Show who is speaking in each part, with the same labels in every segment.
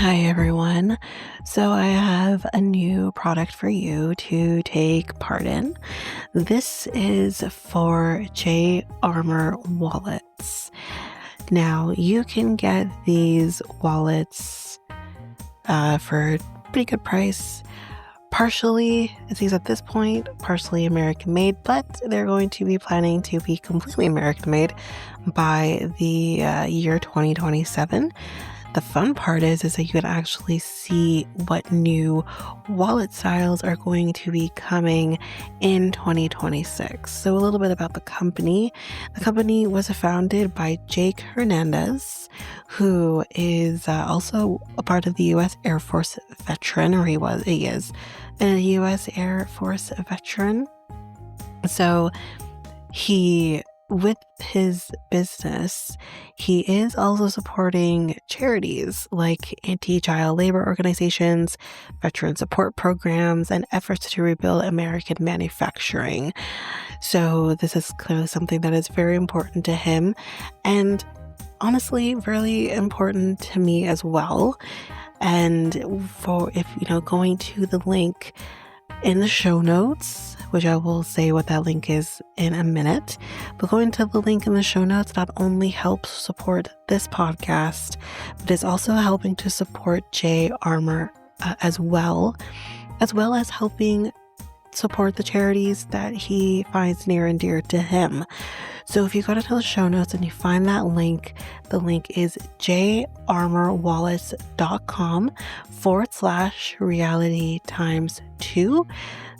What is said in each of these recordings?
Speaker 1: Hi everyone. So I have a new product for you to take part in. This is for J Armor wallets. Now you can get these wallets for a pretty good price. Partially, it seems at this point, partially American made, but they're going to be planning to be completely American made by the year 2027. The fun part is that you can actually see what new wallet styles are going to be coming in 2026. So a little bit about the company. The company was founded by Jake Hernandez, who is also a part of the U.S. Air Force veteran, or he is a U.S. Air Force veteran. So with his business, he is also supporting charities like anti-child labor organizations, veteran support programs, and efforts to rebuild American manufacturing. So this is clearly something that is very important to him, and honestly, really important to me as well. And going to the link in the show notes, which I will say what that link is in a minute, but going to the link in the show notes not only helps support this podcast, but is also helping to support J Armor as well as helping support the charities that he finds near and dear to him. So if you go to the show notes and you find that link, the link is jarmorwallets.com/reality times 2.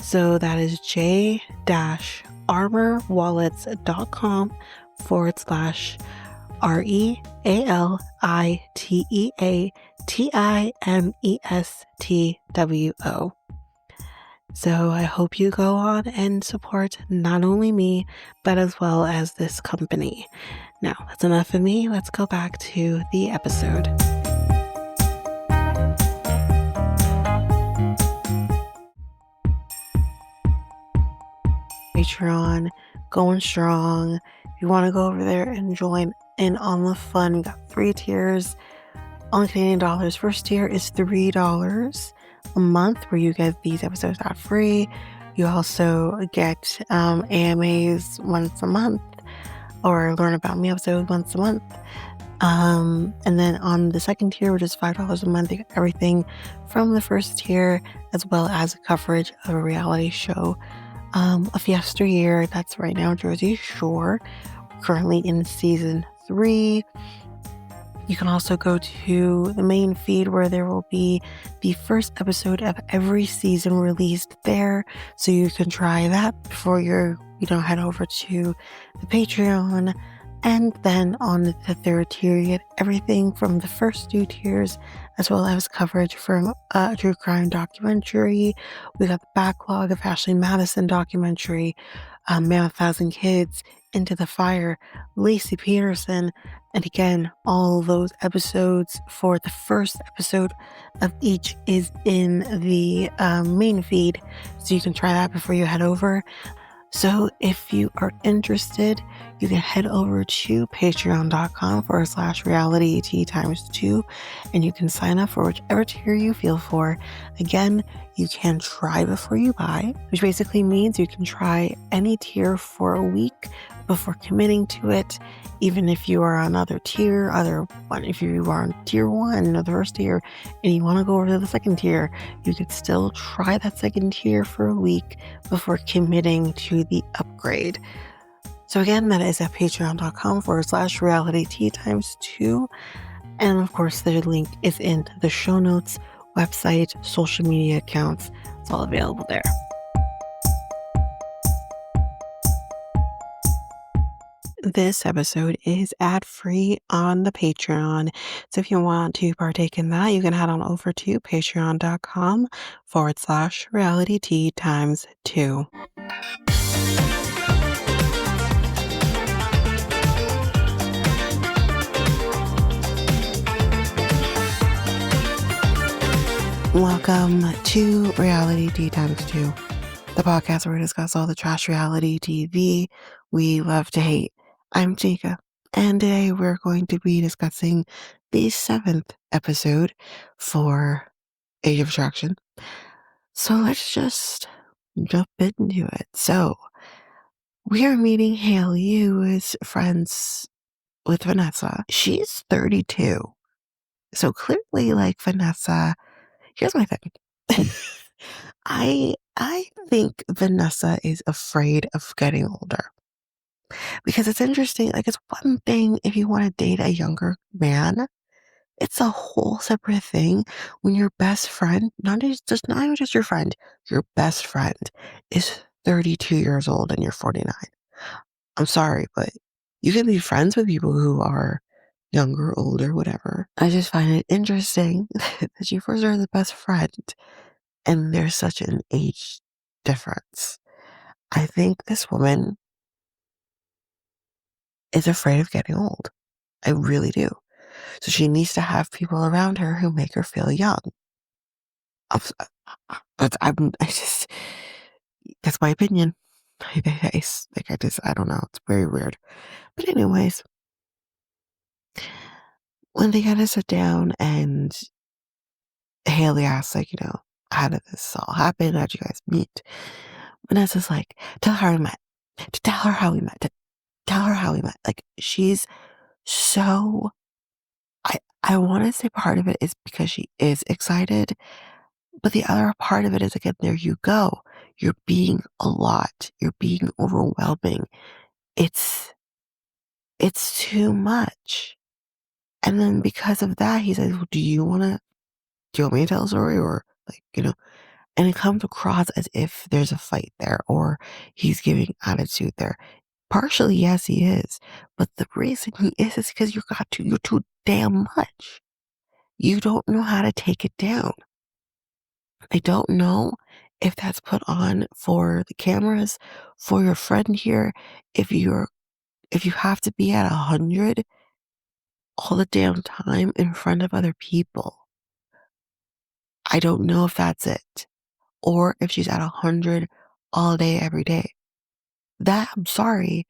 Speaker 1: So that is j-armorwallets.com/realitimeestwo. So I hope you go on and support not only me, but as well as this company. Now, that's enough of me. Let's go back to the episode. Patreon, going strong. If you want to go over there and join in on the fun, we got 3 tiers on Canadian dollars. First tier is $3 a month, where you get these episodes ad free. You also get AMAs once a month, or learn about me episodes once a month. And then on the second tier, which is $5 a month, you get everything from the first tier, as well as coverage of a reality show of yesteryear. That's right now Jersey Shore, currently in season 3. You can also go to the main feed, where there will be the first episode of every season released there. So you can try that before you head over to the Patreon. And then on the third tier, you get everything from the first 2 tiers, as well as coverage from a true crime documentary. We got the backlog of Ashley Madison documentary, Man of 1,000 Kids, Into the Fire, Lacey Peterson, and again, all those episodes for the first episode of each is in the main feed, so you can try that before you head over. So if you are interested, you can head over to patreon.com/reality times 2, and you can sign up for whichever tier you feel for. Again, you can try before you buy, which basically means you can try any tier for a week before committing to it. Even if you are on if you are on tier 1 or the first tier and you want to go over to the second tier, you could still try that second tier for a week before committing to the upgrade. So again, that is at patreon.com/reality times 2. And of course, the link is in the show notes, website, social media accounts. It's all available there. This episode is ad-free on the Patreon. So if you want to partake in that, you can head on over to patreon.com/reality times 2. Welcome to Reality T times 2, the podcast where we discuss all the trash reality TV we love to hate. I'm Chica, and today we're going to be discussing the seventh episode for Age of Attraction. So let's just jump into it. So we are meeting Haley, who is friends with Vanessa. She's 32. So clearly, like Vanessa, here's my thing. I think Vanessa is afraid of getting older because it's interesting. Like, it's one thing if you want to date a younger man. It's a whole separate thing when your best friend, not even just your friend, your best friend is 32 years old and you're 49. I'm sorry, but you can be friends with people who are younger, older, whatever. I just find it interesting that you first are the best friend and there's such an age difference. I think this woman is afraid of getting old. I really do. So she needs to have people around her who make her feel young. I'm, s- I just, that's my opinion. I don't know. It's very weird. But anyways, when they gotta sit down and Haley asks, like, how did this all happen? How'd you guys meet? Vanessa's like, tell her how we met. To tell her how we met. To tell her how we met. Like, she's so, I want to say part of it is because she is excited, but the other part of it is, again, there you go. You're being a lot. You're being overwhelming. It's too much. And then because of that, he says, well, do you want me to tell a story? Or like, and it comes across as if there's a fight there or he's giving attitude there. Partially, yes, he is. But the reason he is because you're too damn much. You don't know how to take it down. I don't know if that's put on for the cameras, for your friend here, if you have to be at 100 all the damn time in front of other people. I don't know if that's it. Or if she's at 100 all day, every day. That, I'm sorry,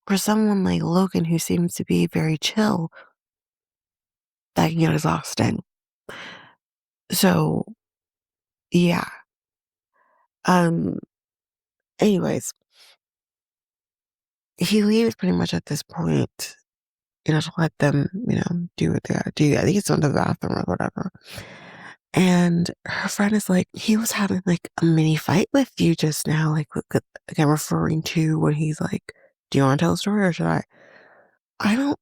Speaker 1: for someone like Logan who seems to be very chill, that can get exhausting. So, yeah. Um, anyways, he leaves pretty much at this point, to let them, do what they gotta do. I think it's on the bathroom or whatever. And her friend is like, he was having like a mini fight with you just now. Like I'm referring to when he's like, do you want to tell a story or should I? I don't,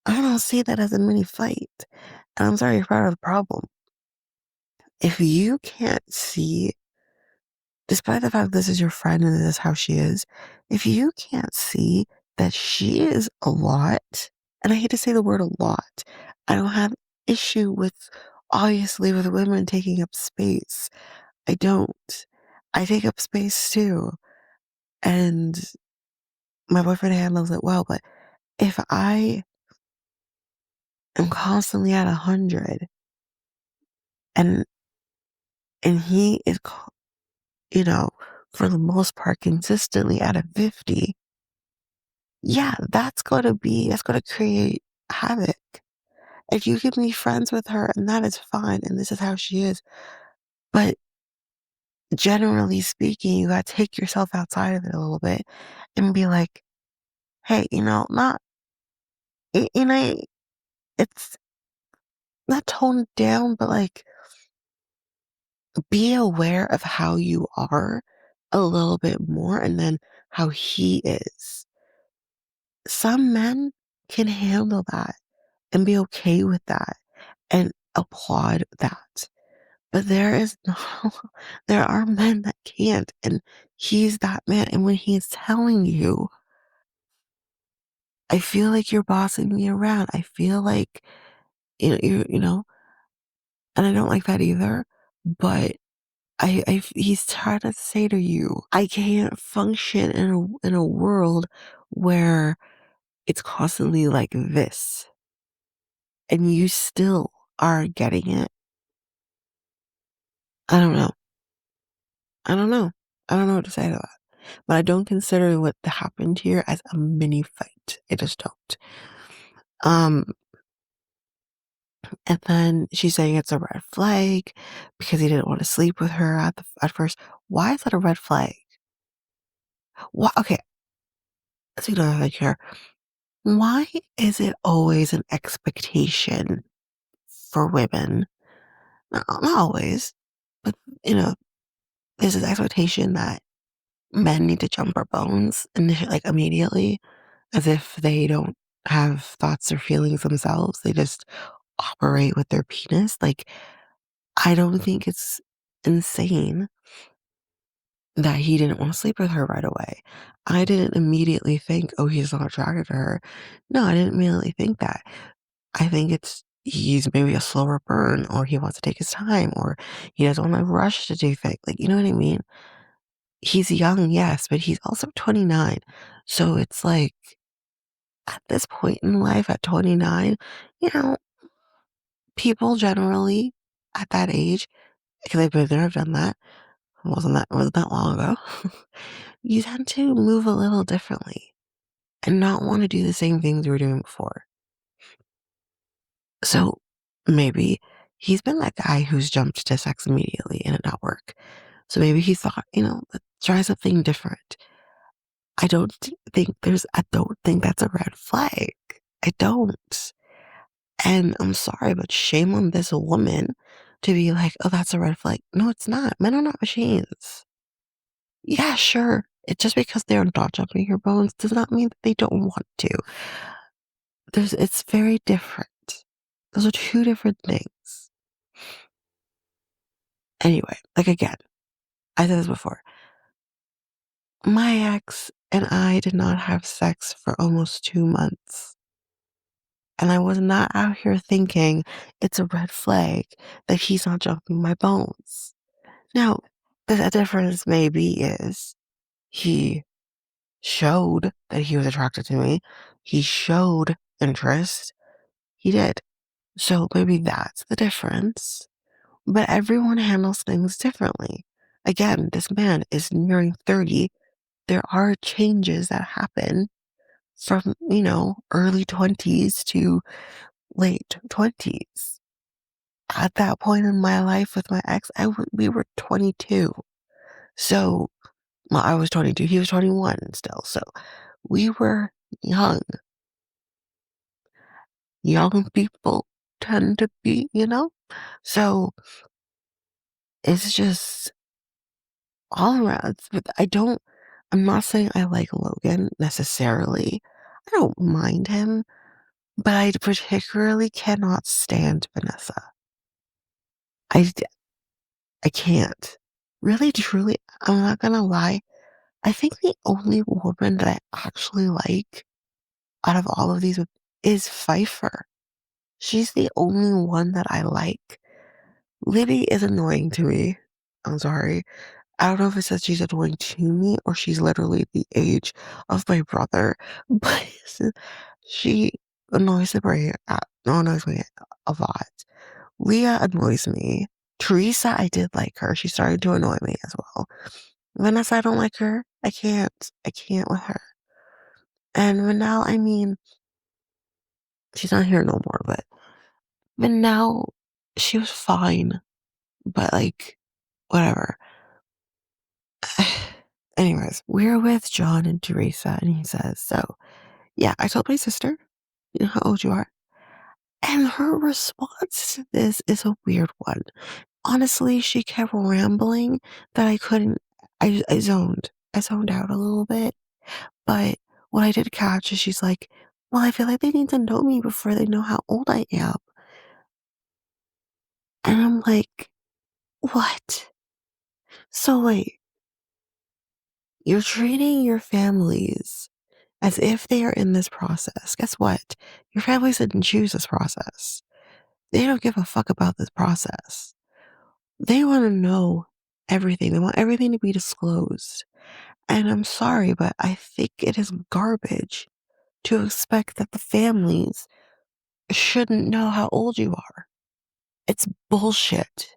Speaker 1: I don't see that as a mini fight. And I'm sorry, you're part of the problem. If you can't see, despite the fact this is your friend and this is how she is, if you can't see that she is a lot, and I hate to say the word a lot, I don't have issue with, obviously, with women taking up space. I don't. I take up space too. And my boyfriend handles it well. But if I am constantly at 100 and he is, you know, for the most part, consistently at a 50, yeah, that's going to create havoc. If you can be friends with her and that is fine, and this is how she is. But generally speaking, you got to take yourself outside of it a little bit and be like, hey, not, you know, it's not toned down, but like be aware of how you are a little bit more and then how he is. Some men can handle that and be okay with that and applaud that. But there is no, there are men that can't, and he's that man. And when he's telling you, I feel like you're bossing me around. I feel like, and I don't like that either, but he's trying to say to you, I can't function in a world where it's constantly like this, and you still are getting it. I don't know. I don't know. I don't know what to say to that. But I don't consider what happened here as a mini fight. I just don't. Um, And then she's saying it's a red flag because he didn't want to sleep with her at first. Why is that a red flag? Why, okay, let's see another thing here. Why is it always an expectation for women? Not always, but you know, there's this expectation that men need to jump our bones initially, like immediately, as if they don't have thoughts or feelings themselves. They just operate with their penis. Like, I don't think it's insane that he didn't want to sleep with her right away. I didn't immediately think, oh, he's not attracted to her. No, I didn't immediately think that. I think it's he's maybe a slower burn, or he wants to take his time, or he doesn't want to rush to do things. Like, you know what I mean? He's young, yes, but he's also 29. So it's like at this point in life, at 29, you know, people generally at that age, because I've been there, I've done that. It wasn't that long ago. You tend to move a little differently and not want to do the same things you were doing before. So maybe he's been that guy who's jumped to sex immediately and it not work. So maybe he thought, let's try something different. I don't think that's a red flag. I don't. And I'm sorry, but shame on this woman to be like, oh, that's a red flag. No, it's not. Men are not machines. Yeah, sure. It's just because they're not jumping your bones does not mean that they don't want to. It's very different. Those are two different things. Anyway, like again, I said this before. My ex and I did not have sex for almost 2 months. And I was not out here thinking it's a red flag that he's not jumping my bones. Now, the difference maybe is he showed that he was attracted to me. He showed interest. He did. So maybe that's the difference. But everyone handles things differently. Again, this man is nearing 30. There are changes that happen from, early 20s to late 20s. At that point in my life with my ex, we were 22. So, well, I was 22. He was 21 still. So we were young. Young people tend to be. So it's just all around. But I'm not saying I like Logan necessarily. I don't mind him, but I particularly cannot stand Vanessa. I, I can't. Really, truly, I'm not gonna lie. I think the only woman that I actually like out of all of these is Pfeiffer. She's the only one that I like. Libby is annoying to me. I'm sorry. I don't know if it says she's annoying to me or she's literally the age of my brother, but she annoys me a lot. Leah annoys me. Teresa, I did like her. She started to annoy me as well. Vanessa, I don't like her. I can't. I can't with her. And Vanell, I mean, she's not here no more, but Vanell, she was fine. But like, whatever. Anyways, we're with John and Teresa, and he says, so, yeah, I told my sister, how old you are. And her response to this is a weird one. Honestly, she kept rambling that I couldn't, I zoned. I zoned out a little bit. But what I did catch is she's like, well, I feel like they need to know me before they know how old I am. And I'm like, what? So wait, you're treating your families as if they are in this process. Guess what? Your families didn't choose this process. They don't give a fuck about this process. They want to know everything. They want everything to be disclosed. And I'm sorry, but I think it is garbage to expect that the families shouldn't know how old you are. It's bullshit.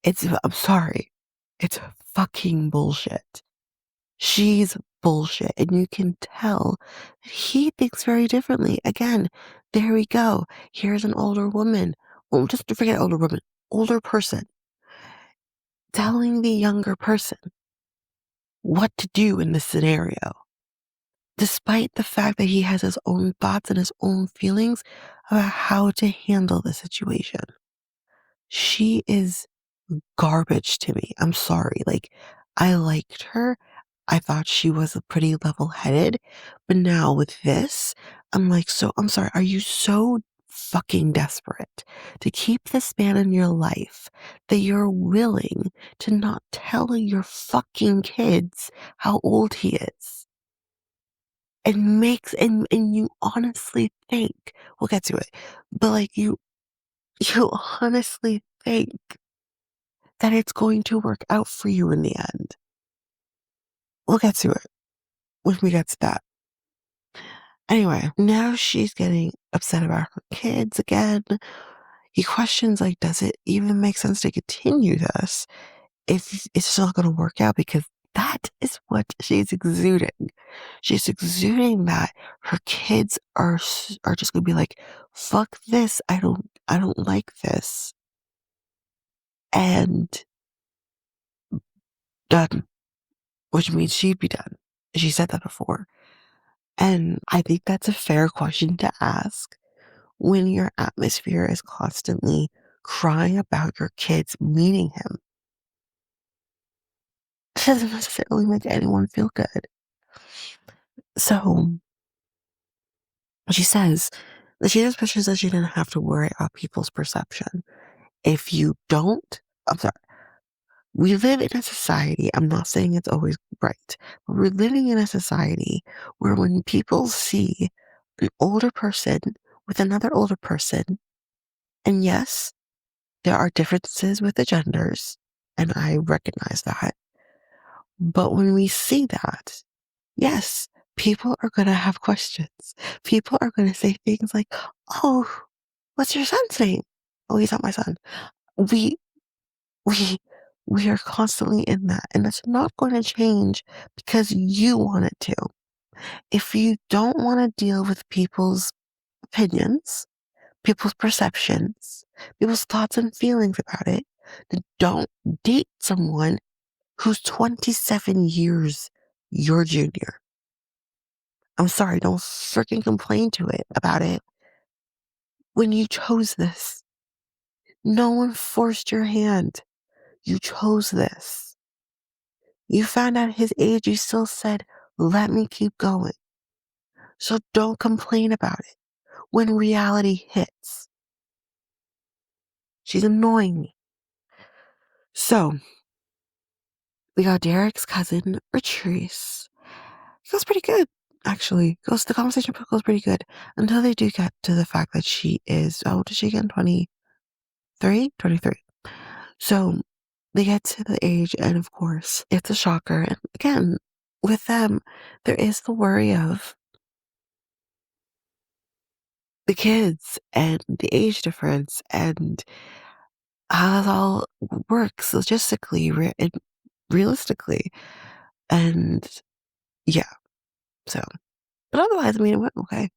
Speaker 1: I'm sorry. It's fucking bullshit. She's bullshit. And you can tell that he thinks very differently. Again, there we go. Here's an older woman. Well, just to forget older woman, older person telling the younger person what to do in this scenario, despite the fact that he has his own thoughts and his own feelings about how to handle the situation. She is garbage to me. I'm sorry. Like, I liked her. I thought she was a pretty level headed. But now with this, I'm like, so I'm sorry. Are you so fucking desperate to keep this man in your life that you're willing to not tell your fucking kids how old he is? And you honestly think, we'll get to it, but like you honestly think that it's going to work out for you in the end. We'll get to it when we get to that. Anyway, now she's getting upset about her kids again. He questions, like, does it even make sense to continue this if it's not going to work out? Because that is what she's exuding. She's exuding that her kids are just going to be like, fuck this. I don't like this. And done, which means she'd be done. She said that before. And I think that's a fair question to ask when your atmosphere is constantly crying about your kids meeting him. It doesn't necessarily make anyone feel good. So she says that she just wishes that she didn't have to worry about people's perception. If you don't, I'm sorry, we live in a society, I'm not saying it's always right, but we're living in a society where when people see an older person with another older person, and yes, there are differences with the genders, and I recognize that. But when we see that, yes, people are going to have questions. People are going to say things like, oh, what's your son's name? Oh, he's not my son. We, we, we are constantly in that, and it's not going to change because you want it to. If you don't want to deal with people's opinions, people's perceptions, people's thoughts and feelings about it, then don't date someone who's 27 years your junior. I'm sorry, don't freaking complain to it about it. When you chose this, no one forced your hand. You chose this. You found out his age, you still said, let me keep going. So don't complain about it when reality hits. She's annoying me. So, we got Derek's cousin, Patrice. It goes pretty good, actually. The conversation goes pretty good until they do get to the fact that she is, how old is she again? 23? 23. So they get to the age, and of course, it's a shocker. And again, with them, there is the worry of the kids and the age difference and how that all works logistically and realistically. And yeah, so, but otherwise, I mean, it went okay.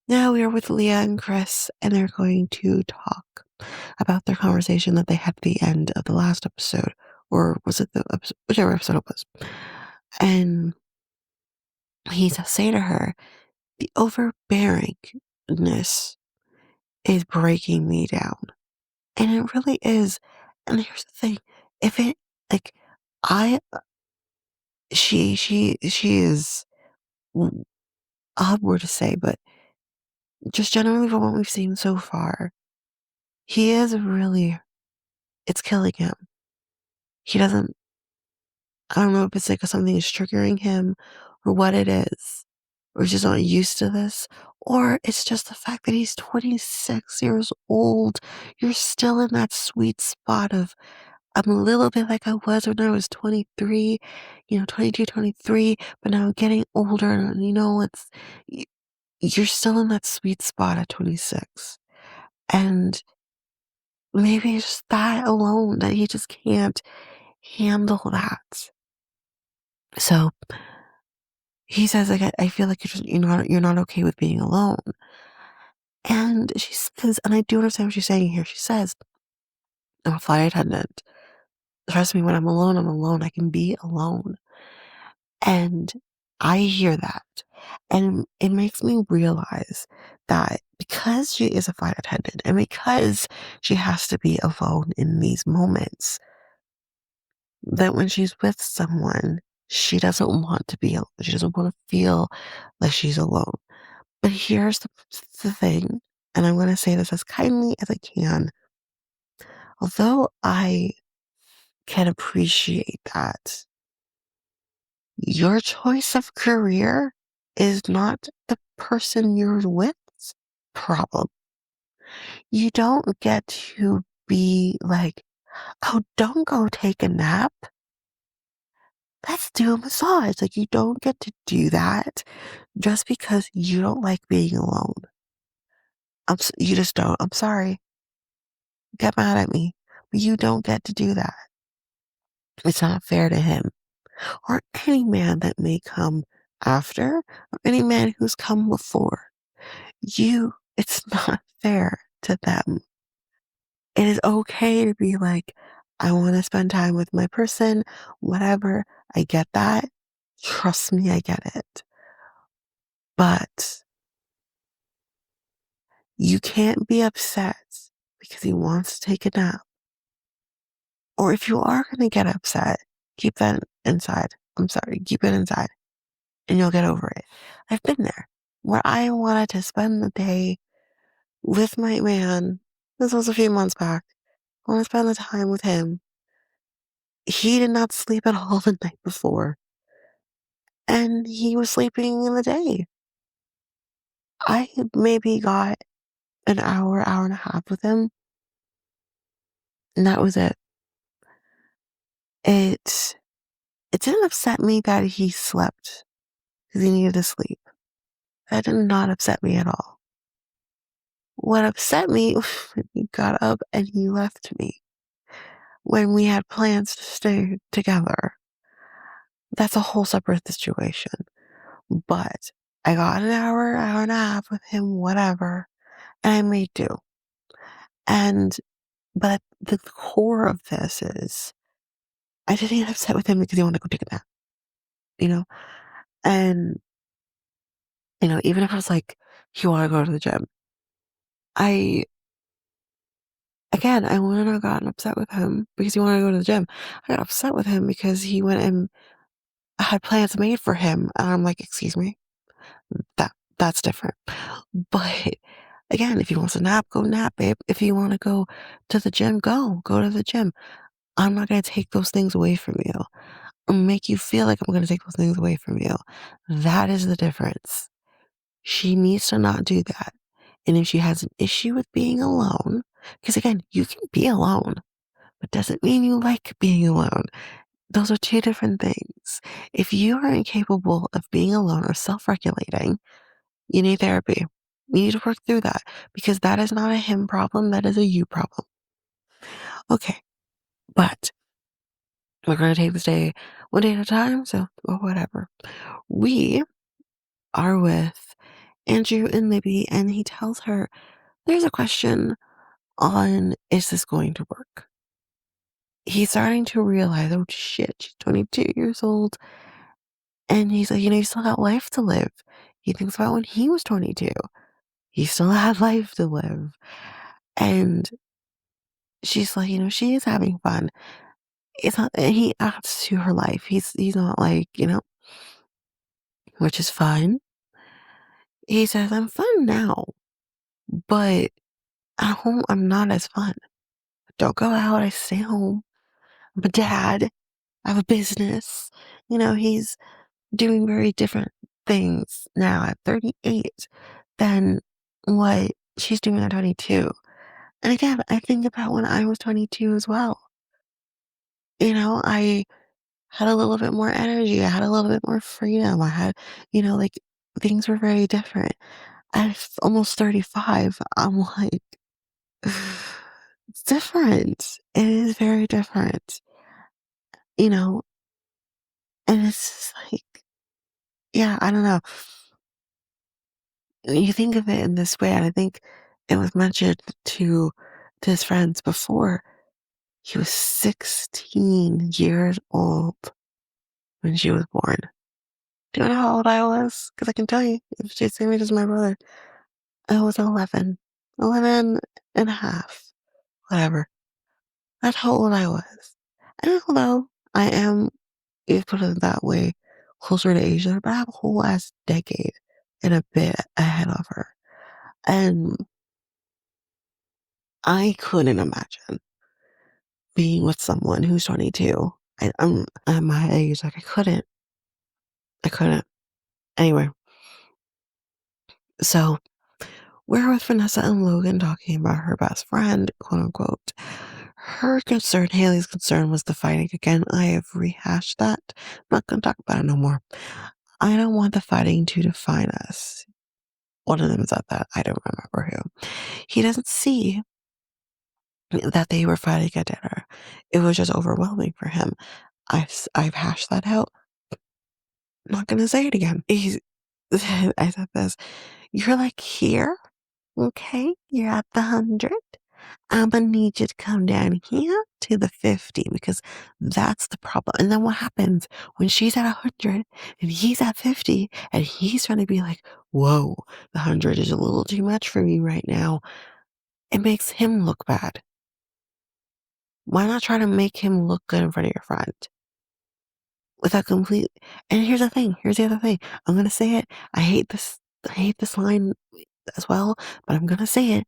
Speaker 1: Now we are with Leah and Chris, and they're going to talk about their conversation that they had at the end of the last episode, or was it the episode, whichever episode it was. And he's saying to her, the overbearingness is breaking me down. And it really is. And here's the thing. If it, like, I, she is, odd word to say, but just generally from what we've seen so far, he is really, it's killing him. He doesn't, I don't know if it's like something is triggering him or what it is, or he's just not used to this, or it's just the fact that he's 26 years old. You're still in that sweet spot of, I'm a little bit like I was when I was 23, 22, 23, but now I'm getting older and you're still in that sweet spot at 26. And maybe it's just that alone that he just can't handle that. So he says, like, I feel like you're not okay with being alone. And she says, and I do understand what she's saying here. She says, I'm a flight attendant. Trust me, when I'm alone, I'm alone. I can be alone. And I hear that. And it makes me realize that because she is a flight attendant and because she has to be alone in these moments, that when she's with someone, she doesn't want to be alone. She doesn't want to feel like she's alone. But here's the thing, and I'm going to say this as kindly as I can. Although I can appreciate that, your choice of career is not the person you're with's problem. You don't get to be like, oh, don't go take a nap. Let's do a massage. Like, you don't get to do that just because you don't like being alone. You just don't. I'm sorry. Get mad at me. But you don't get to do that. It's not fair to him or any man that may come after or any man who's come before. It's not fair to them. It is okay to be like, I want to spend time with my person, whatever. I get that. Trust me, I get it. But you can't be upset because he wants to take a nap. Or if you are going to get upset, keep that inside. I'm sorry, keep it inside and you'll get over it. I've been there where I wanted to spend the day with my man. This was a few months back. I want to spend the time with him. He did not sleep at all the night before, and he was sleeping in the day. I maybe got an hour, hour and a half with him, and that was it. It it didn't upset me that he slept because he needed to sleep. That did not upset me at all. What upset me was when he got up and he left me when we had plans to stay together. That's a whole separate situation. But I got an hour, hour and a half with him, whatever, and I made do. And but the core of this is I didn't get upset with him because he wanted to go take a nap, you know? And, even if I was like, he wanna go to the gym, I I wouldn't have gotten upset with him because he wanted to go to the gym. I got upset with him because he went and had plans made for him, and I'm like, "Excuse me? That's different." But, again, if he wants to nap, go nap, babe. If you wanna go to the gym, go to the gym. I'm not gonna take those things away from you or make you feel like I'm gonna take those things away from you. That is the difference. She needs to not do that. And if she has an issue with being alone, because again, you can be alone, but doesn't mean you like being alone. Those are two different things. If you are incapable of being alone or self regulating, you need therapy. You need to work through that because that is not a him problem, that is a you problem. Okay, but we're going to take this day one day at a time, so or whatever. We are with Andrew and Libby, and he tells her there's a question on is this going to work? He's starting to realize, oh shit, she's 22 years old. And he's like, you still got life to live. He thinks about when he was 22. He still had life to live. And she's like, she is having fun. It's not, and he adds to her life. He's not like, which is fine. He says, I'm fun now, but at home, I'm not as fun. I don't go out. I stay home. I'm a dad. I have a business. He's doing very different things now at 38 than what she's doing at 22. And again, I think about when I was 22 as well. I had a little bit more energy. I had a little bit more freedom. I had, like things were very different. At almost 35, I'm like, it's different. It is very different. You know, And it's just like, yeah, I don't know. You think of it in this way, and I think it was mentioned to his friends before. He was 16 years old when she was born. Do you know how old I was? Because I can tell you, if she's the same age as my brother, I was 11, 11 and a half, whatever. That's how old I was. And although I am, if you put it that way, closer to Asia, but I have a whole last decade and a bit ahead of her. And I couldn't imagine being with someone who's 22. I'm at my age, like I couldn't. Anyway, so we're with Vanessa and Logan talking about her best friend, quote unquote. Her concern, Haley's concern, was the fighting again. I have rehashed that. I'm not going to talk about it no more. I don't want the fighting to define us. One of them said that. I don't remember who. He doesn't see that they were fighting at dinner. It was just overwhelming for him. I've hashed that out. I'm not going to say it again. I said this. You're like here, okay? You're at the 100. I'm gonna need you to come down here to the 50 because that's the problem. And then what happens when she's at 100 and he's at 50 and he's trying to be like, whoa, the 100 is a little too much for me right now. It makes him look bad. Why not try to make him look good in front of your friend? With a complete, and here's the thing, here's the other thing. I'm gonna say it. I hate this line as well, but I'm gonna say it.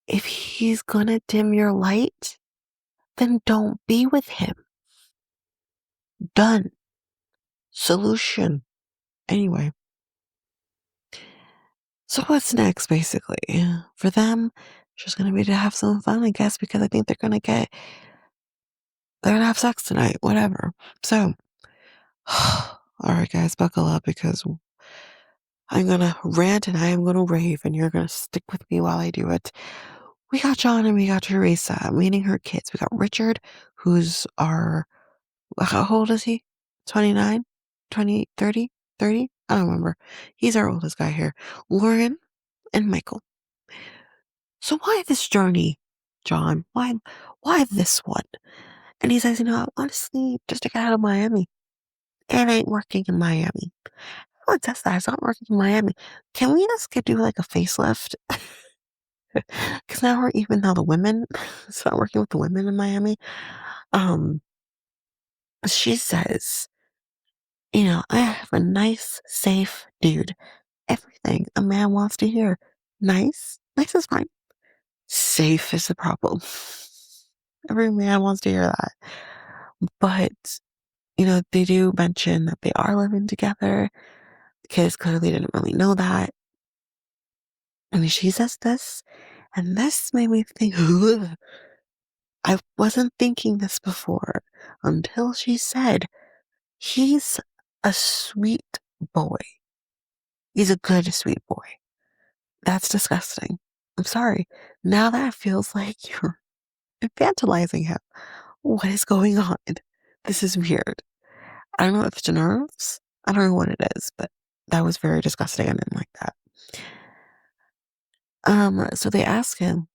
Speaker 1: If he's gonna dim your light, then don't be with him. Done. Solution. Anyway, so what's next, basically? For them, it's just gonna be to have some fun, I guess, because I think they're gonna have sex tonight, whatever. So, all right, guys, buckle up because I'm gonna rant and I am gonna rave, and you're gonna stick with me while I do it. We got John and we got Teresa meeting her kids. We got Richard, who's our, how old is he? 29? 20, 30? 30? I don't remember. He's our oldest guy here. Lauren and Michael. So why this journey, John? Why this one? And he says, honestly, just to get out of Miami. It ain't working in Miami. No one says that. It's not working in Miami. Can we just do like a facelift? Because now even now the women, it's not working with the women in Miami. Um, she says, I have a nice, safe dude. Everything a man wants to hear. Nice. Nice is fine. Safe is the problem. Every man wants to hear that. But, they do mention that they are living together. The kids clearly didn't really know that. And she says this, and this made me think, ugh, I wasn't thinking this before until she said, he's a sweet boy. He's a good, sweet boy. That's disgusting. I'm sorry. Now that feels like you're infantilizing him. What is going on? This is weird. I don't know if it's nerves. I don't know what it is, but that was very disgusting. I didn't like that. So they ask him,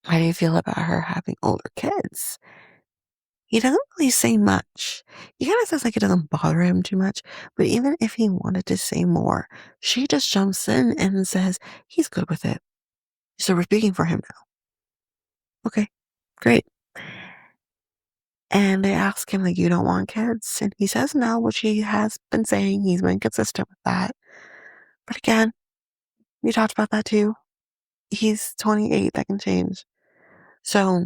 Speaker 1: how do you feel about her having older kids? He doesn't really say much. He kind of says like it doesn't bother him too much, but even if he wanted to say more, she just jumps in and says he's good with it. So we're speaking for him now. Okay, great. And they ask him, like, you don't want kids? And he says no, which he has been saying. He's been consistent with that. But again, we talked about that too. He's 28, that can change. So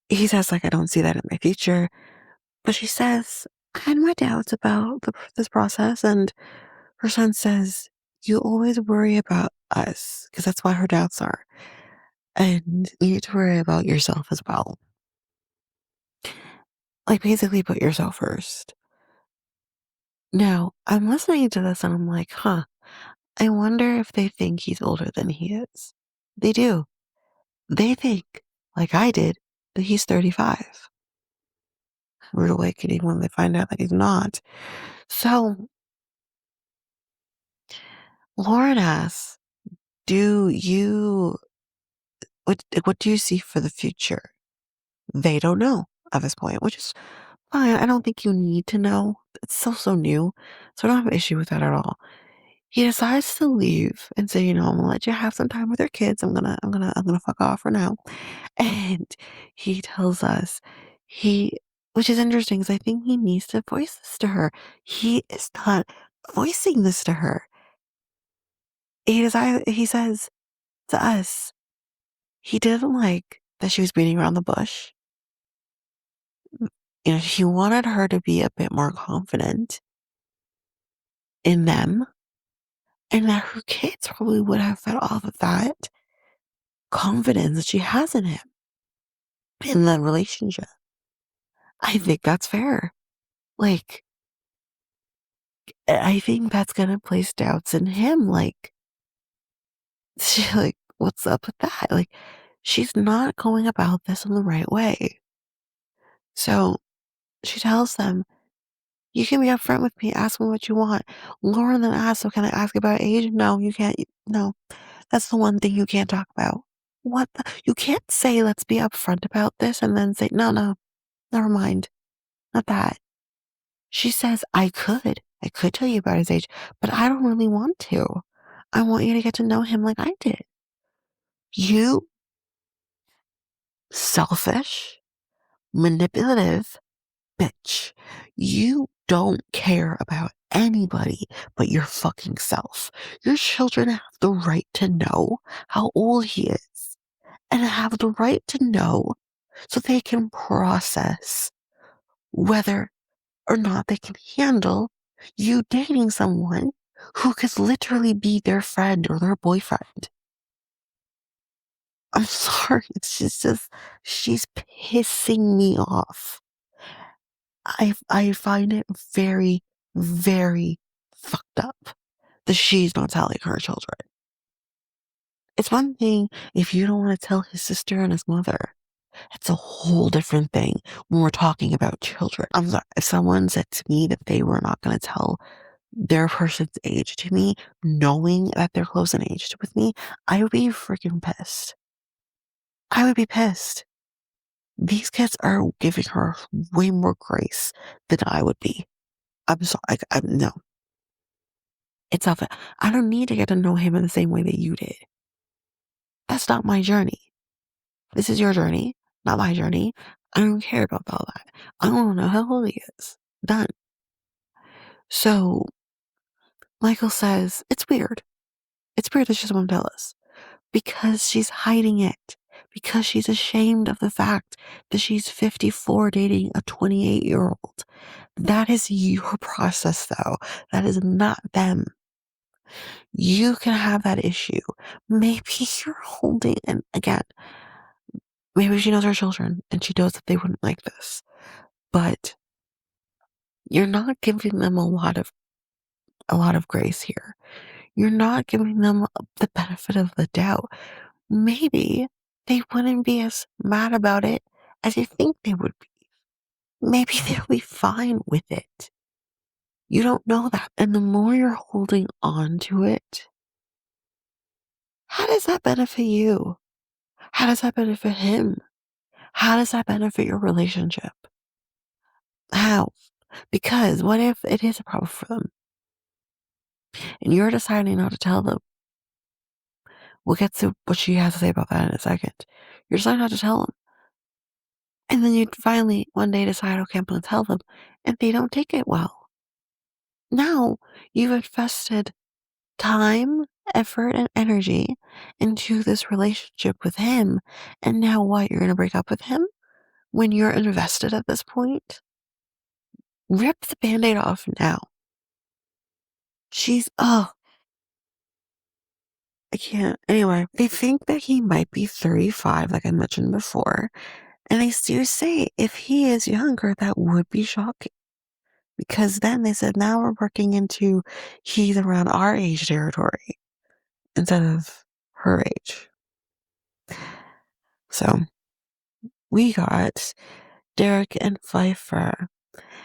Speaker 1: he says, like, I don't see that in my future. But she says, I had my doubts about this process. And her son says, you always worry about us, because that's why her doubts are. And you need to worry about yourself as well. Like, basically, put yourself first. Now, I'm listening to this and I'm like, huh, I wonder if they think he's older than he is. They do. They think, like I did, that he's 35. rude awakening when they find out that he's not. So Lauren asks, do you what do you see for the future? They don't know at this point, which is fine. I don't think you need to know. It's so new. So I don't have an issue with that at all. He decides to leave and say, I'm gonna let you have some time with your kids. I'm gonna fuck off for now. And he tells us he which is interesting because I think he needs to voice this to her. He is not voicing this to her. He says to us, he didn't like that she was beating around the bush. He wanted her to be a bit more confident in them, and that her kids probably would have fed off of that confidence that she has in him in the relationship. I think that's fair. Like, I think that's gonna place doubts in him. Like, what's up with that? Like, she's not going about this in the right way. So she tells them, you can be upfront with me, ask me what you want. Lauren then asks, so can I ask about age? No, you can't. No, that's the one thing you can't talk about. What you can't say, let's be upfront about this, and then say, no, never mind. Not that. She says, I could tell you about his age, but I don't really want to. I want you to get to know him like I did. You selfish, manipulative bitch. You don't care about anybody but your fucking self. Your children have the right to know how old he is and have the right to know so they can process whether or not they can handle you dating someone who could literally be their friend or their boyfriend. I'm sorry. She's pissing me off. I find it very, very fucked up that she's not telling her children. It's one thing if you don't want to tell his sister and his mother. It's a whole different thing when we're talking about children. I'm sorry. If someone said to me that they were not going to tell their person's age to me, knowing that they're close in age with me, I would be freaking pissed. I would be pissed. These kids are giving her way more grace than I would be. I'm sorry. No. It's not that I don't need to get to know him in the same way that you did. That's not my journey. This is your journey, not my journey. I don't care about all that. I want to know how old he is. Done. So Michael says, it's weird. It's weird that she doesn't want to tell us because she's hiding it, because she's ashamed of the fact that she's 54 dating a 28-year-old. That is your process, though. That is not them. You can have that issue. Maybe you're holding, and again, maybe she knows her children and she knows that they wouldn't like this, but you're not giving them a lot of grace here. You're not giving them the benefit of the doubt. Maybe they wouldn't be as mad about it as you think they would be. Maybe they'll be fine with it. You don't know that. And the more you're holding on to it, how does that benefit you? How does that benefit him? How does that benefit your relationship? How? Because what if it is a problem for them and you're deciding not to tell them? We'll get to what she has to say about that in a second. You're deciding not to tell them. And then you finally one day decide, okay, I'm going to tell them. And they don't take it well. Now you've invested time, effort, and energy into this relationship with him. And now what? You're going to break up with him when you're invested at this point? Rip the band-aid off now. I can't. Anyway, they think that he might be 35, like I mentioned before. And they do say if he is younger, that would be shocking. Because then they said, now we're working into he's around our age territory instead of her age. So we got Derek and Pfeiffer.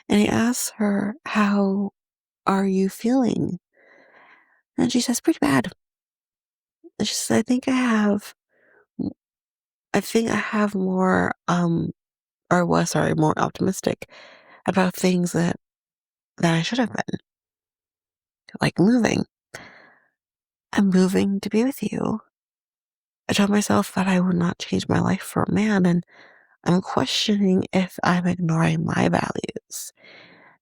Speaker 1: And he asks her, "How are you feeling?" And she says, "Pretty bad." And she says, I think I have more, or was, sorry, more optimistic about things that I should have been, like moving. I'm moving to be with you. I told myself that I would not change my life for a man, and I'm questioning if I'm ignoring my values.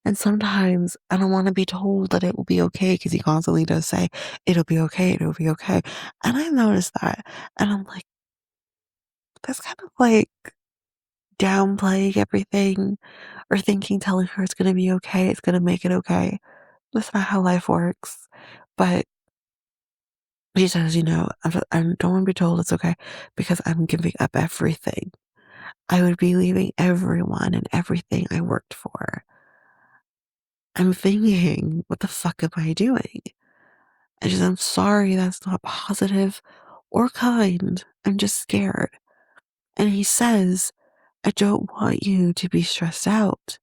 Speaker 1: And sometimes I don't want to be told that it will be okay because he constantly does say, it'll be okay. And I noticed that. And I'm like, that's kind of like downplaying everything or thinking, telling her it's going to be okay, it's going to make it okay. That's not how life works. But she says, I don't want to be told it's okay because I'm giving up everything. I would be leaving everyone and everything I worked for. I'm thinking, what the fuck am I doing? I just, I'm sorry, that's not positive or kind. I'm just scared. And he says, I don't want you to be stressed out.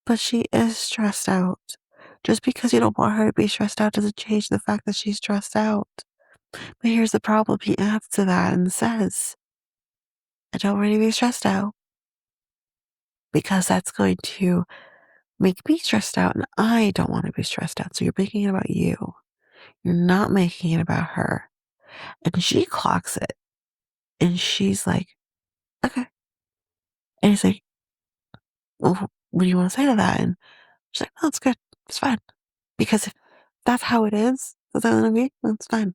Speaker 1: But she is stressed out. Just because you don't want her to be stressed out doesn't change the fact that she's stressed out. But here's the problem. He adds to that and says, I don't want you to be stressed out because that's going to make me stressed out and I don't want to be stressed out. So you're making it about you. You're not making it about her. And she clocks it. And she's like, okay. And he's like, well, what do you want to say to that? And she's like, no, it's good. It's fine. Because if that's how it is, that's how it's going to be, that's fine.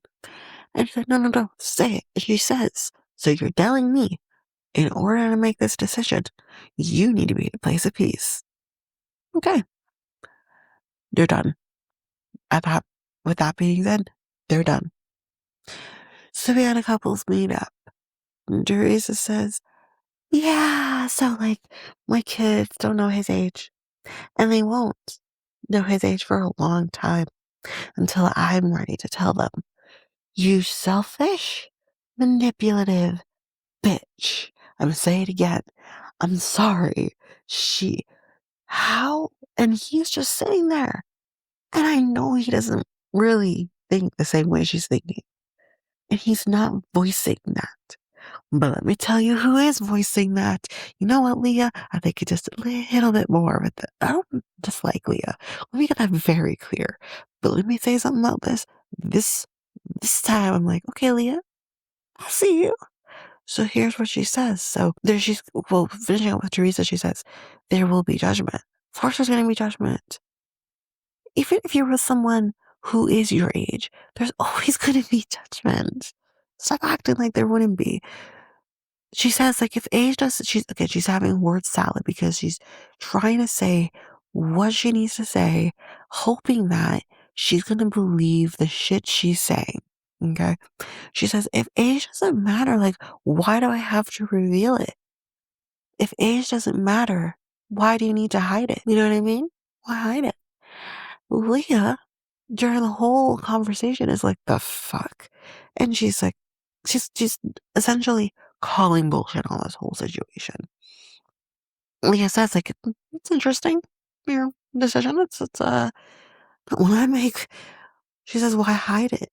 Speaker 1: And she's like, no, no, no, say it. And she says, so you're telling me, in order to make this decision, you need to be in a place of peace. Okay, they're done. At that, with that being said, they're done. So we had a couples meet up. And Teresa says, yeah, so like, my kids don't know his age. And they won't know his age for a long time until I'm ready to tell them. You selfish, manipulative bitch. I'm gonna say it again. I'm sorry. She, how? And he's just sitting there. And I know he doesn't really think the same way she's thinking. And he's not voicing that. But let me tell you who is voicing that. You know what, Leah? I think it's just a little bit more with it. I don't dislike Leah. Let me get that very clear. But let me say something about this. This this time I'm like, okay, Leah, I see you. So here's what she says. So there she's, well, finishing up with Teresa, she says, there will be judgment. Of course there's going to be judgment. Even if you're with someone who is your age, there's always going to be judgment. Stop acting like there wouldn't be. She says, like, if age doesn't, she's having word salad because she's trying to say what she needs to say, hoping that she's going to believe the shit she's saying. Okay. She says, if age doesn't matter, like, why do I have to reveal it? If age doesn't matter, why do you need to hide it? You know what I mean? Why hide it? Leah, during the whole conversation, is like, the fuck? And she's like, she's essentially calling bullshit on this whole situation. Leah says, like, it's interesting, your decision. But when I make, she says, why hide it?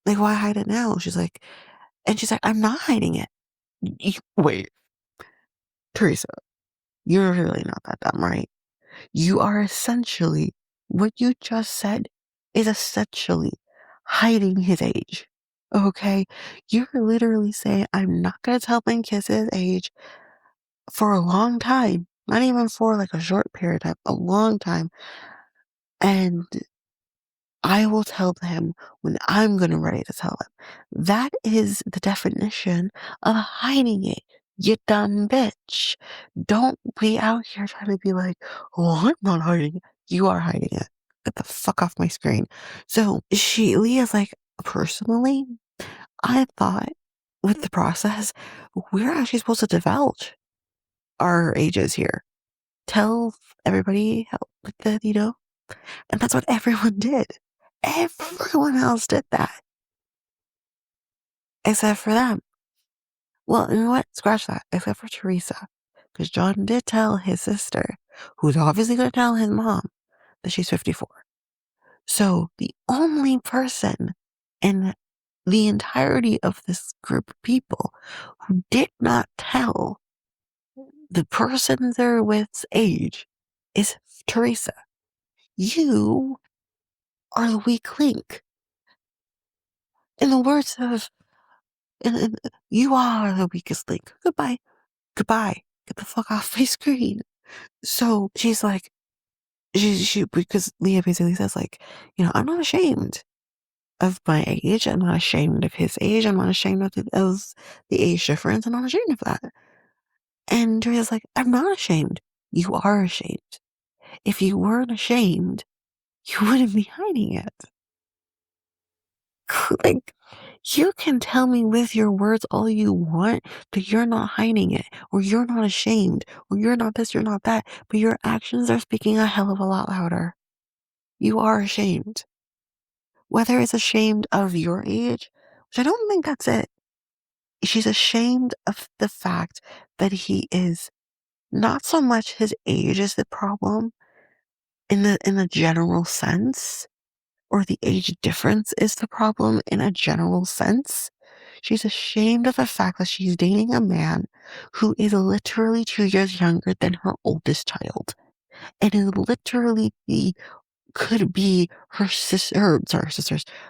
Speaker 1: Like, why hide it now? She's like, I'm not hiding it. Wait, Teresa, you're really not that dumb, right? You are essentially, what you just said is essentially hiding his age. Okay? You're literally saying, I'm not going to tell my kids his age for a long time. Not even for like a short period of time, a long time. And I will tell them when I'm going to ready to tell them. That is the definition of hiding it, you dumb bitch. Don't be out here trying to be like, oh, I'm not hiding it. You are hiding it. Get the fuck off my screen. So Leah's like, personally, I thought with the process, we're actually supposed to divulge our ages here. Tell everybody how, like that. And that's what everyone did. Everyone else did that. Except for them. Well, you know what? Scratch that. Except for Teresa. because John did tell his sister, who's obviously going to tell his mom, that she's 54. So the only person in the entirety of this group of people who did not tell the person they're with's age is Teresa. You are the weak link. In the words of, you are the weakest link. Goodbye. Goodbye. Get the fuck off my screen. So she's like, because Leah basically says, like, I'm not ashamed of my age. I'm not ashamed of his age. I'm not ashamed of the age difference. I'm not ashamed of that. And Teresa's like, I'm not ashamed. You are ashamed. If you weren't ashamed, you wouldn't be hiding it. Like, you can tell me with your words all you want that you're not hiding it, or you're not ashamed, or you're not this, you're not that, but your actions are speaking a hell of a lot louder. You are ashamed. Whether it's ashamed of your age, which I don't think that's it. She's ashamed of the fact that he is not so much his age is the problem in the general sense, or the age difference is the problem in a general sense. She's ashamed of the fact that she's dating a man who is literally 2 years younger than her oldest child, and is literally could be her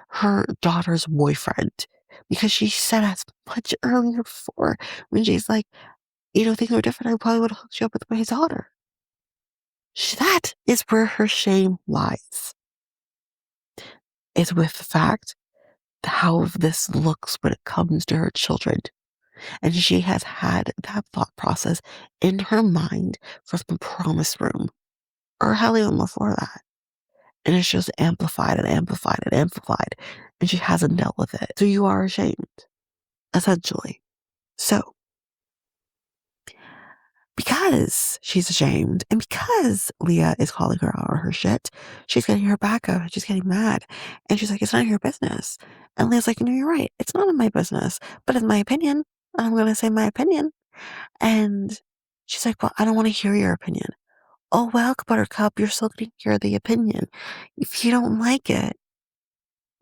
Speaker 1: her daughter's boyfriend, because she said as much earlier before when she's like, things were different, I probably would have hooked you up with my daughter. That is where her shame lies. Is with the fact how this looks when it comes to her children. And she has had that thought process in her mind from the promise room, or hell, even before that. And it's just amplified and amplified and amplified. And she hasn't dealt with it. So you are ashamed, essentially. So, because she's ashamed, and because Leah is calling her out on her shit, she's getting her back up. She's getting mad. And she's like, it's none of your business. And Leah's like, no, you're right. It's none of my business, but it's my opinion. I'm going to say my opinion. And she's like, well, I don't want to hear your opinion. Oh, well, Buttercup, you're still going to hear the opinion. If you don't like it,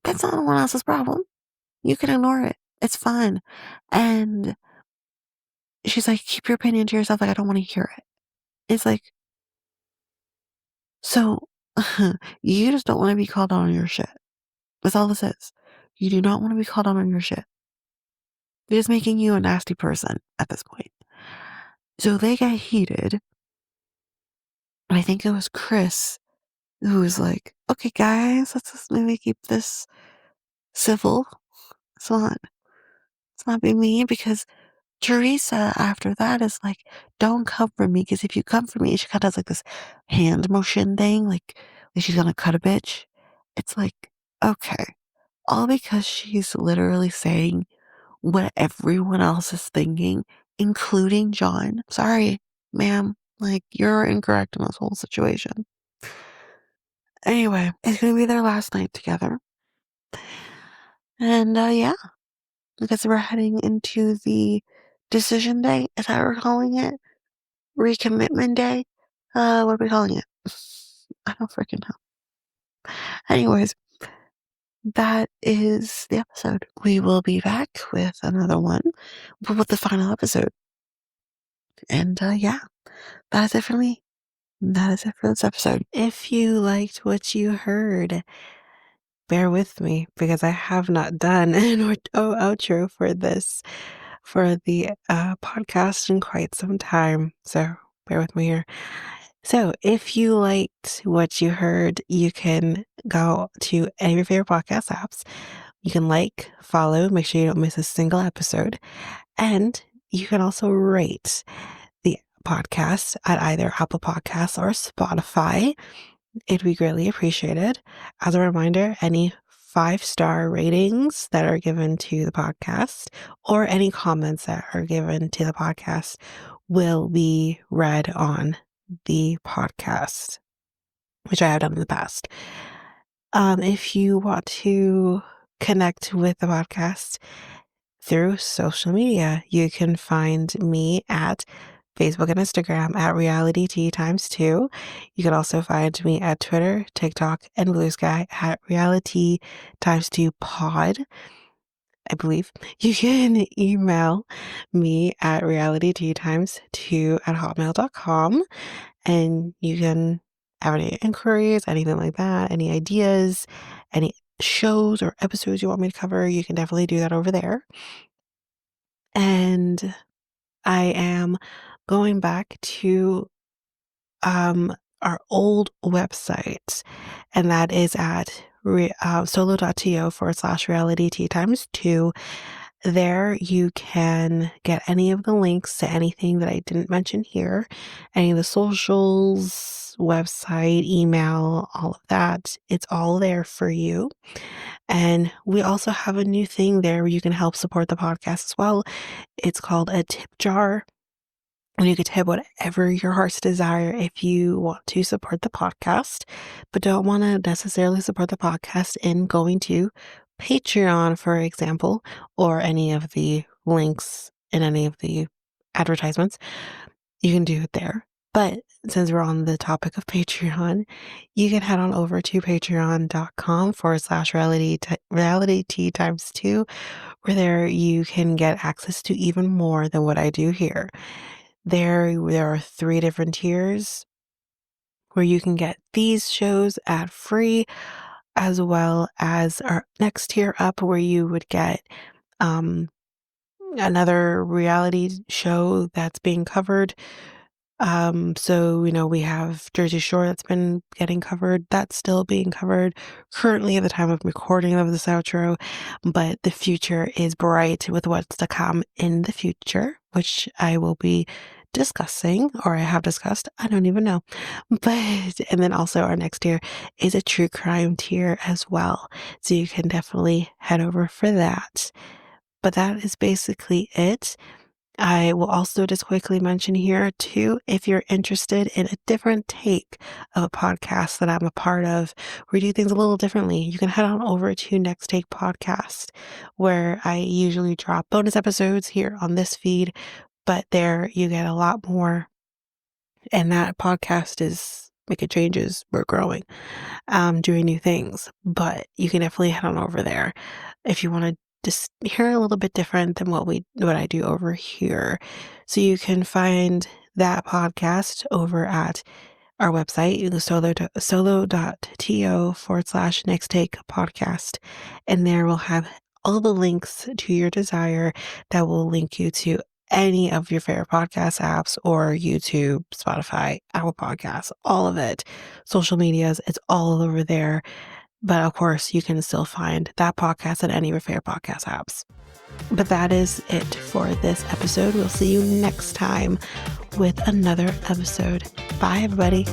Speaker 1: that's not anyone else's problem. You can ignore it. It's fine. And she's like, keep your opinion to yourself. Like, I don't want to hear it. It's like, so you just don't want to be called out on your shit. That's all this is. You do not want to be called out on your shit. It is making you a nasty person at this point. So they get heated. And I think it was Chris who was like, okay, guys, let's just maybe keep this civil. It's not being mean, because Teresa after that is like, don't come for me, because if you come for me, she kind of does like this hand motion thing, like she's gonna cut a bitch. It's like, okay, all because she's literally saying what everyone else is thinking, including John. Sorry, ma'am, like, you're incorrect in this whole situation. Anyway, it's gonna be their last night together. And yeah, because we're heading into the decision day, is that what we're calling it? Recommitment day? What are we calling it? I don't freaking know. Anyways, that is the episode. We will be back with another one, but with the final episode. And yeah, that is it for me. That is it for this episode. If you liked what you heard, bear with me, because I have not done an outro for the podcast in quite some time. So bear with me here. So if you liked what you heard, you can go to any of your favorite podcast apps. You can follow, make sure you don't miss a single episode. And you can also rate the podcast at either Apple Podcasts or Spotify. It'd be greatly appreciated. As a reminder, any 5-star ratings that are given to the podcast, or any comments that are given to the podcast, will be read on the podcast, which I have done in the past. If you want to connect with the podcast through social media, you can find me at Facebook and Instagram at reality T times 2. You can also find me at Twitter, TikTok, and Blue Sky at reality times 2 pod. I believe you can email me at realityt times 2 at hotmail.com, and you can have any inquiries, anything like that, any ideas, any shows or episodes you want me to cover, you can definitely do that over there. And I am going back to our old website, and that is at solo.to/reality T times 2. There you can get any of the links to anything that I didn't mention here, any of the socials, website, email, all of that. It's all there for you. And we also have a new thing there where you can help support the podcast as well. It's called a tip jar. And you could tip whatever your heart's desire if you want to support the podcast, but don't want to necessarily support the podcast in going to Patreon, for example, or any of the links in any of the advertisements. You can do it there. But since we're on the topic of Patreon, you can head on over to patreon.com/reality T times 2, where there you can get access to even more than what I do here. There are 3 different tiers where you can get these shows ad free, as well as our next tier up where you would get another reality show that's being covered. So, we have Jersey Shore that's been getting covered. That's still being covered currently at the time of recording of this outro, but the future is bright with what's to come in the future, which I will be discussing, or I have discussed. I don't even know. And then also our next tier is a true crime tier as well. So you can definitely head over for that. But that is basically it. I will also just quickly mention here too, if you're interested in a different take of a podcast that I'm a part of, where we do things a little differently, you can head on over to Next Take Podcast, where I usually drop bonus episodes here on this feed, but there you get a lot more. And that podcast is making changes. We're growing, doing new things, but you can definitely head on over there if you want to just hear a little bit different than what I do over here. So you can find that podcast over at our website, solo.to/next take podcast. And there we'll have all the links to your desire that will link you to any of your favorite podcast apps or YouTube, Spotify, Apple Podcasts, all of it. Social medias, it's all over there. But of course, you can still find that podcast at any of your favorite podcast apps. But that is it for this episode. We'll see you next time with another episode. Bye, everybody.